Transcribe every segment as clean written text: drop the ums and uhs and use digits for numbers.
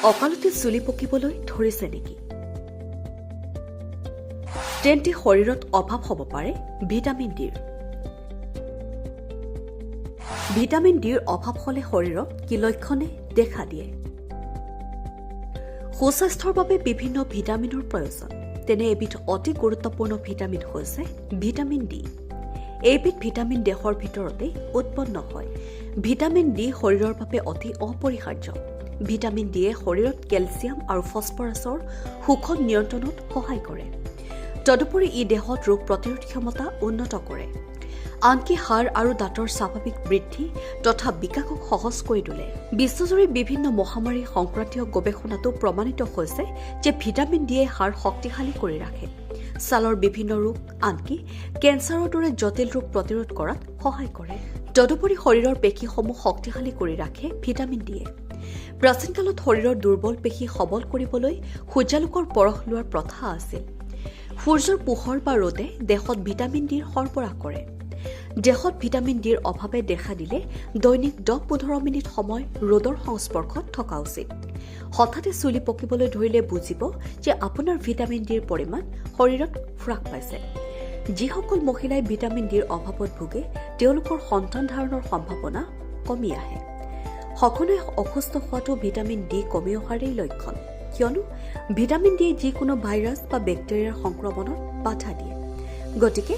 অকালতে চুলি পকিবলৈ ধৰিছে নেকি? তেন্তে শৰীৰত অভাৱ হ'ব পাৰে ভিটামিন ডিৰ। ভিটামিন ডিৰ অভাৱ হ'লে শৰীৰত কি লক্ষণে দেখা দিয়ে? সুস্বাস্থ্যৰ বাবে বিভিন্ন ভিটামিনৰ প্ৰয়োজন। তেনে এবিধ অতি গুৰুত্বপূৰ্ণ ভিটামিন হৈছে ভিটামিন ডি। এইবিধ ভিটামিন দেহৰ ভিতৰতে উৎপন্ন হয়। ভিটামিন ডি শৰীৰৰ বাবে অতি অপৰিহাৰ্য। ভিটামিন ডিয়ে শৰীৰত কেলছিয়াম আৰু ফছফৰাছৰ শোষণ নিয়ন্ত্ৰণত সহায় কৰে। তদুপৰি ই দেহত ৰোগ প্ৰতিৰোধ ক্ষমতা উন্নত কৰে। আনকি হাড় আৰু দাঁতৰ স্বাভাৱিক বৃদ্ধি তথা বিকাশক সহজ কৰি তোলে। বিশ্বজুৰি বিভিন্ন মহামাৰী সংক্ৰান্তীয় গৱেষণাতো প্ৰমাণিত হৈছে যে ভিটামিন ডিয়ে হাড় শক্তিশালী কৰি ৰাখে। ছালৰ বিভিন্ন ৰোগ আনকি কেঞ্চাৰৰ দৰে জটিল ৰোগ প্ৰতিৰোধ কৰাত সহায় কৰে। তদুপৰি শৰীৰৰ পেশীসমূহ শক্তিশালী কৰি ৰাখে ভিটামিন ডিয়ে। প্ৰাচীন কালত শৰীৰৰ দুৰ্বল পেশী সবল কৰিবলৈ সূৰ্যালোকৰ পৰশ লোৱাৰ প্ৰথা আছিল। সূৰ্যৰ পোহৰ বা ৰ'দে দেহত ভিটামিন ডিৰ সৰবৰাহ কৰে। দেহত ভিটামিন ডিৰ অভাৱে দেখা দিলে দৈনিক 10-15 মিনিট সময় ৰ'দৰ সংস্পৰ্শত থকা উচিত। হঠাতে চুলি পকিবলৈ ধৰিলে বুজিব যে আপোনাৰ ভিটামিন ডিৰ পৰিমাণ শৰীৰত হ্ৰাস পাইছে। যিসকল মহিলাই ভিটামিন ডিৰ অভাৱত ভোগে তেওঁলোকৰ সন্তান ধাৰণৰ সম্ভাৱনা কমি আহে। সকলোৱে অসুস্থ হোৱাটো ভিটামিন ডি কমি অহাৰেই লক্ষণ, কিয়নো ভিটামিন ডিয়ে যিকোনো ভাইৰাছ বা বেক্টেৰিয়াৰ সংক্ৰমণত বাধা দিয়ে। গতিকে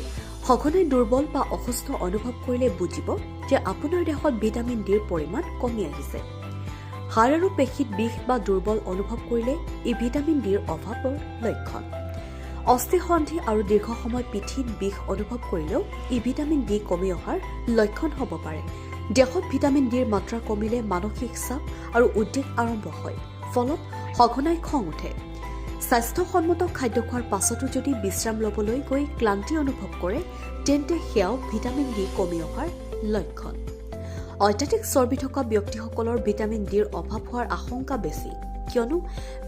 সঘনাই দুৰ্বল বা অসুস্থ অনুভৱ কৰিলে বুজিব যে আপোনাৰ দেহত ভিটামিন ডিৰ পৰিমাণ কমি আহিছে। হাড় আৰু পেশীত বিষ বা দুৰ্বল অনুভৱ কৰিলে ই ভিটামিন ডিৰ অভাৱৰ লক্ষণ। অস্থিসন্ধি আৰু দীৰ্ঘ সময় পিঠিত বিষ অনুভৱ কৰিলেও ই ভিটামিন ডি কমি অহাৰ লক্ষণ হ'ব পাৰে। দেহত ভিটামিন ডিৰ মাত্ৰা কমিলে মানসিক চাপ আৰু উদ্বেগ আৰম্ভ হয়, ফলত সঘনাই খং উঠে। স্বাস্থ্যসন্মত খাদ্য খোৱাৰ পাছতো যদি বিশ্ৰাম ল'বলৈ গৈ ক্লান্তি অনুভৱ কৰে তেন্তে সেয়াও ভিটামিন ডি কমি অহাৰ লক্ষণ। অত্যাধিক চৰ্বি থকা ব্যক্তিসকলৰ ভিটামিন ডিৰ অভাৱ হোৱাৰ আশংকা বেছি, কিয়নো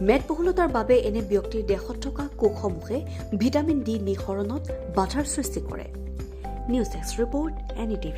মেদবহুলতাৰ বাবে এনে ব্যক্তিৰ দেহত থকা কোষসমূহে ভিটামিন ডি নিঃসৰণত বাধাৰ সৃষ্টি কৰে। News desk report, NDTV।